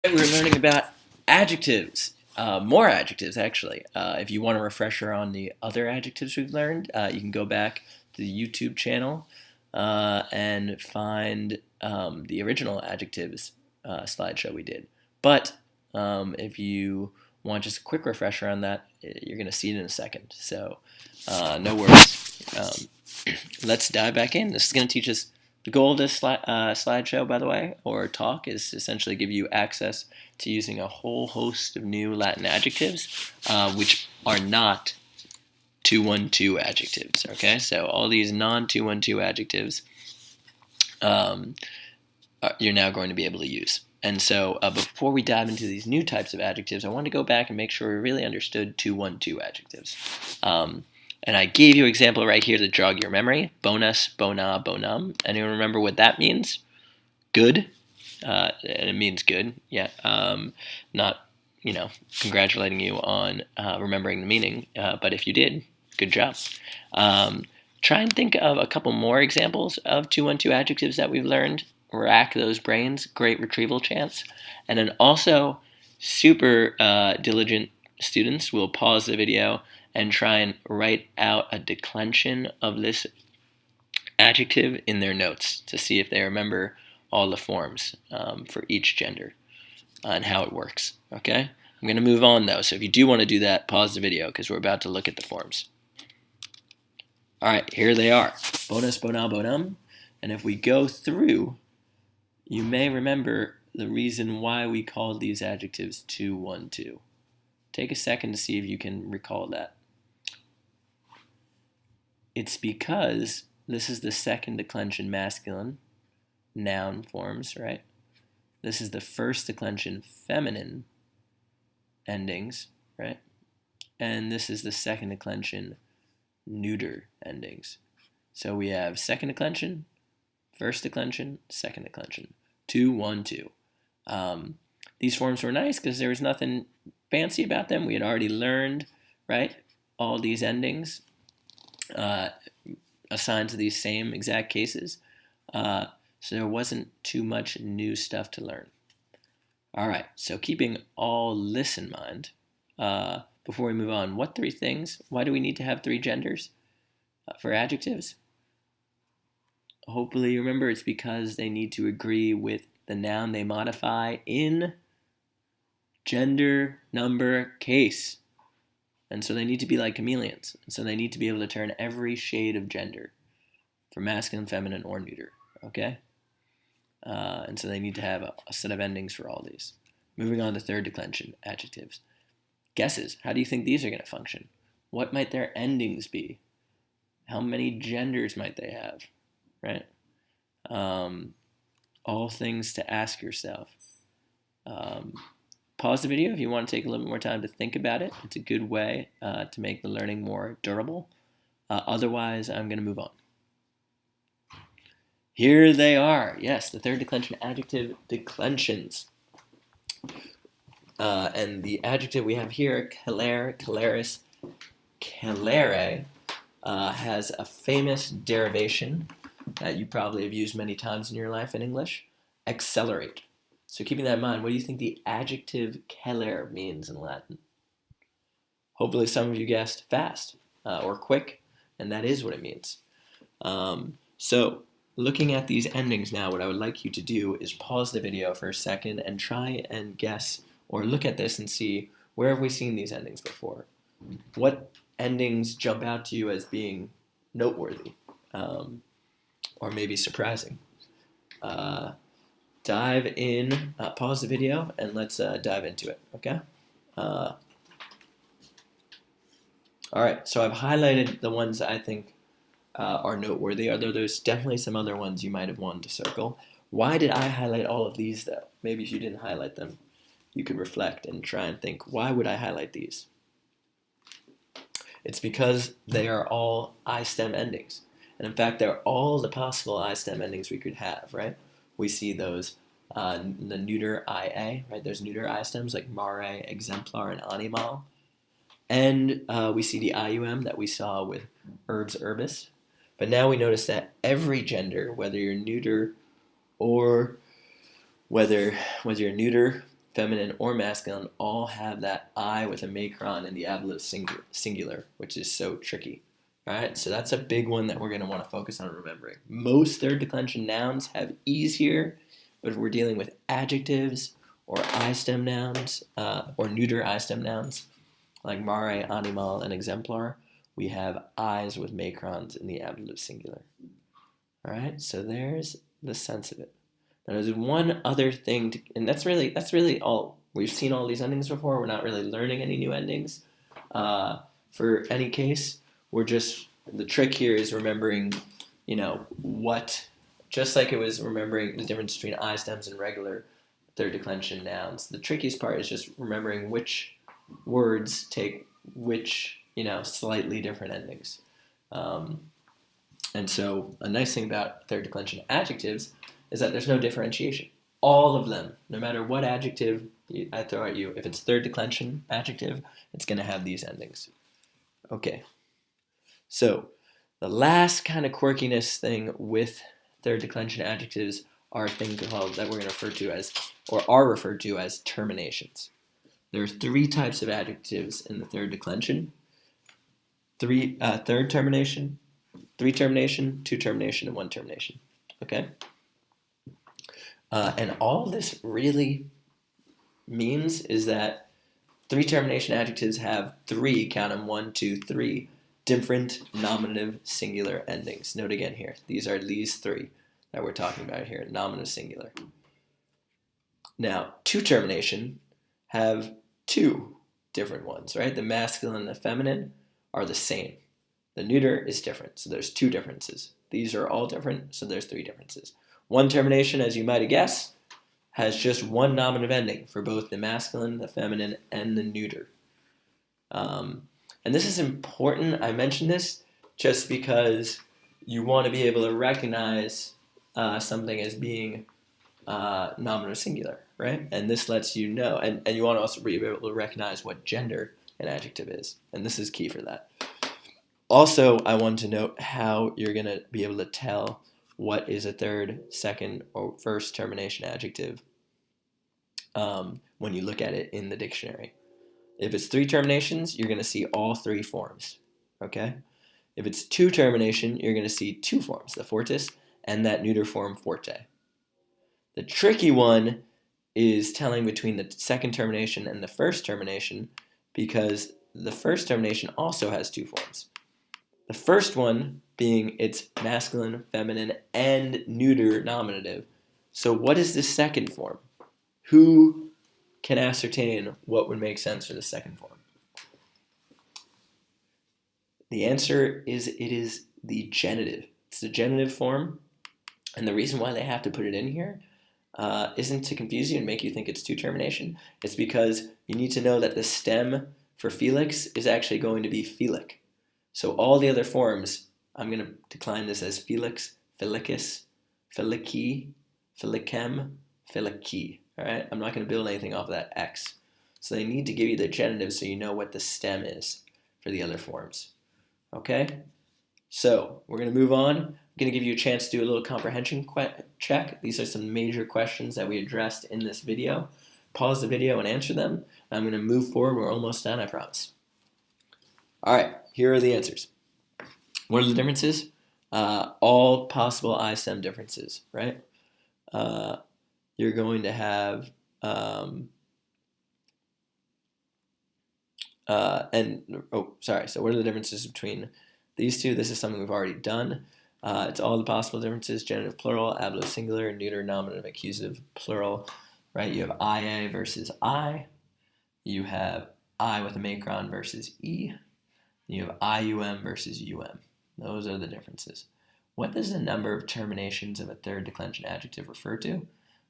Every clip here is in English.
We're learning about adjectives, more adjectives actually. If you want a refresher on the other adjectives we've learned, you can go back to the YouTube channel and find the original adjectives slideshow we did. But if you want just a quick refresher on that, you're going to see it in a second. So no worries. Let's dive back in. This is going to teach us the goal of this slideshow, by the way, or talk, is to essentially give you access to using a whole host of new Latin adjectives, which are not 212 adjectives. Okay, so all these non-212 adjectives you're now going to be able to use. And so before we dive into these new types of adjectives, I want to go back and make sure we really understood 212 adjectives. And I gave you an example right here to jog your memory. Bonus, bona, bonum. Anyone remember what that means? Good. And it means good. Yeah. Not, congratulating you on remembering the meaning. But if you did, good job. Try and think of a couple more examples of 212 adjectives that we've learned. Rack those brains. Great retrieval chance. And then also, super diligent students will pause the video and try and write out a declension of this adjective in their notes to see if they remember all the forms for each gender and how it works. Okay? I'm going to move on though, so if you do want to do that, pause the video because we're about to look at the forms. All right, here they are. Bonus, bona, bonum. And if we go through, you may remember the reason why we called these adjectives 212. Take a second to see if you can recall that. It's because this is the second declension masculine noun forms, right? This is the first declension feminine endings, right? And this is the second declension neuter endings. So we have second declension, first declension, second declension. 212. These forms were nice because there was nothing fancy about them. We had already learned, right, all these endings assigned to these same exact cases. So there wasn't too much new stuff to learn. All right, so keeping all this in mind, before we move on, what three things? Why do we need to have three genders for adjectives? Hopefully you remember it's because they need to agree with the noun they modify in gender, number, case. And so they need to be like chameleons. And so they need to be able to turn every shade of gender for masculine, feminine, or neuter. Okay? And so they need to have a set of endings for all these. Moving on to third declension adjectives. Guesses. How do you think these are going to function? What might their endings be? How many genders might they have? Right? All things to ask yourself. Pause the video if you want to take a little bit more time to think about it. It's a good way to make the learning more durable. Otherwise, I'm going to move on. Here they are. Yes, the third declension adjective, declensions. And the adjective we have here, calere, caleris, calere, has a famous derivation that you probably have used many times in your life in English, accelerate. So keeping that in mind, what do you think the adjective calere means in Latin? Hopefully some of you guessed fast or quick, and that is what it means. So looking at these endings now, what I would like you to do is pause the video for a second and try and guess or look at this and see, where have we seen these endings before? What endings jump out to you as being noteworthy or maybe surprising? Dive in, pause the video, and let's dive into it, okay? All right, so I've highlighted the ones that I think are noteworthy, although there's definitely some other ones you might have wanted to circle. Why did I highlight all of these, though? Maybe if you didn't highlight them, you could reflect and try and think, why would I highlight these? It's because they are all I-stem endings. And in fact, they're all the possible I-stem endings we could have, right? We see those, the neuter IA, right? There's neuter I-stems like mare, exemplar, and animal. And we see the IUM that we saw with herbs, herbis. But now we notice that every gender, whether you're neuter or whether you're neuter feminine or masculine, all have that I with a macron in the ablative singular, which is so tricky. All right, so that's a big one that we're going to want to focus on remembering. Most third declension nouns have E's here, but if we're dealing with adjectives or I-stem nouns or neuter I-stem nouns, like mare, animal, and exemplar, we have I's with macrons in the ablative singular. All right, so there's the sense of it. Now there's one other thing, and that's really all. We've seen all these endings before. We're not really learning any new endings. For any case, the trick here is remembering, what, just like it was remembering the difference between I stems and regular third declension nouns. The trickiest part is just remembering which words take which, slightly different endings. And so a nice thing about third declension adjectives is that there's no differentiation. All of them, no matter what adjective I throw at you, if it's third declension adjective, it's going to have these endings. Okay, so the last kind of quirkiness thing with third declension adjectives are things that we're going to refer to as, or are referred to as, terminations. There are 3 types of adjectives in the third declension. Third termination, 3 termination, 2 termination, and 1 termination. Okay? And all this really means is that 3 termination adjectives have 3, count them, 1, 2, 3, different nominative singular endings. Note again here, these are these 3 that we're talking about here, nominative singular. Now, 2 termination have 2 different ones, right? The masculine and the feminine are the same. The neuter is different, so there's 2 differences. These are all different, so there's 3 differences. 1 termination, as you might have guessed, has just 1 nominative ending for both the masculine, the feminine, and the neuter. And this is important. I mentioned this just because you want to be able to recognize something as being nominative singular, right? And this lets you know, and you want to also be able to recognize what gender an adjective is, and this is key for that. Also, I want to note how you're going to be able to tell what is a third, second, or first termination adjective when you look at it in the dictionary. If it's 3 terminations, you're going to see all 3 forms, okay? If it's 2 termination, you're going to see 2 forms, the fortis and that neuter form forte. The tricky one is telling between the second termination and the first termination, because the first termination also has 2 forms. The first one being its masculine, feminine, and neuter nominative. So what is the second form? Who can ascertain what would make sense for the second form? The answer is it is the genitive. It's the genitive form, and the reason why they have to put it in here isn't to confuse you and make you think it's 2 termination. It's because you need to know that the stem for Felix is actually going to be Felic. So all the other forms, I'm going to decline this as Felix, Felicus, Felici, Felicem, Felici. All right, I'm not going to build anything off of that X. So they need to give you the genitive so you know what the stem is for the other forms. Okay, so we're going to move on. I'm going to give you a chance to do a little comprehension check. These are some major questions that we addressed in this video. Pause the video and answer them. I'm going to move forward. We're almost done, I promise. All right, here are the answers. What are the differences? All possible I-stem differences, right? You're going to have, so what are the differences between these 2? This is something we've already done. It's all the possible differences, genitive plural, ablative singular, neuter, nominative, accusative, plural, right? You have IA versus I. You have I with a macron versus E. You have IUM versus UM. Those are the differences. What does the number of terminations of a third declension adjective refer to?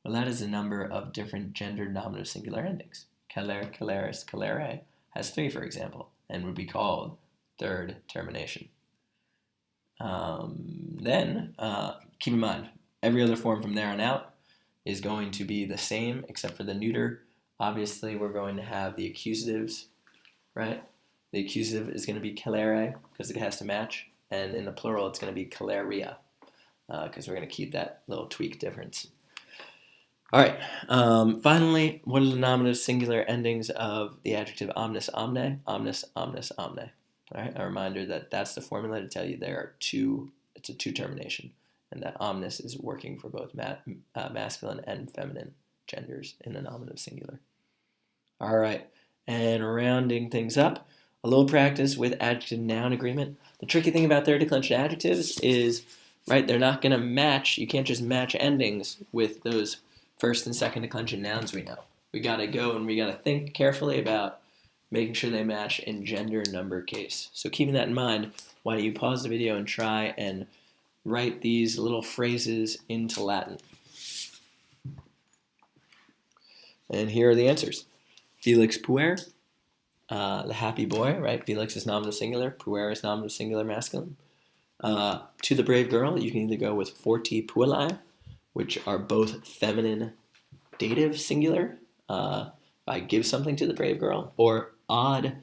Well, that is the number of different gendered nominative singular endings. Caler, caleris, calere has 3, for example, and would be called third termination. Then, keep in mind, every other form from there on out is going to be the same except for the neuter. Obviously, we're going to have the accusatives, right? The accusative is going to be calere because it has to match, and in the plural, it's going to be caleria because we're going to keep that little tweak difference. All right. Finally, what are the nominative singular endings of the adjective omnis omne? Omnis omnis omne. All right. A reminder that that's the formula to tell you there are two. It's a two termination, and that omnis is working for both masculine and feminine genders in the nominative singular. All right. And rounding things up, a little practice with adjective noun agreement. The tricky thing about third declension adjectives is, right, they're not going to match. You can't just match endings with those first and second declension nouns we know. We got to go and we got to think carefully about making sure they match in gender, number, case. So keeping that in mind, why don't you pause the video and try and write these little phrases into Latin. And here are the answers. Felix puer, the happy boy, right? Felix is nominative singular, puer is nominative singular masculine. To the brave girl, you can either go with forti puellae, which are both feminine dative singular, I give something to the brave girl, or ad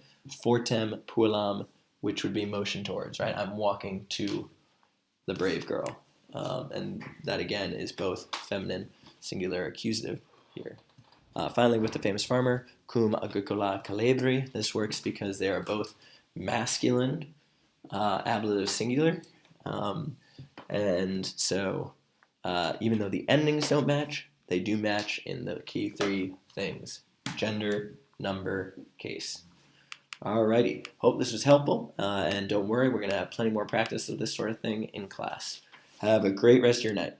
fortem puellam, which would be motion towards, right? I'm walking to the brave girl. And that again is both feminine singular accusative here. Finally, with the famous farmer, cum agricola calebri. This works because they are both masculine ablative singular. And so even though the endings don't match, they do match in the key three things: gender, number, case. Alrighty, hope this was helpful, and don't worry, we're going to have plenty more practice of this sort of thing in class. Have a great rest of your night.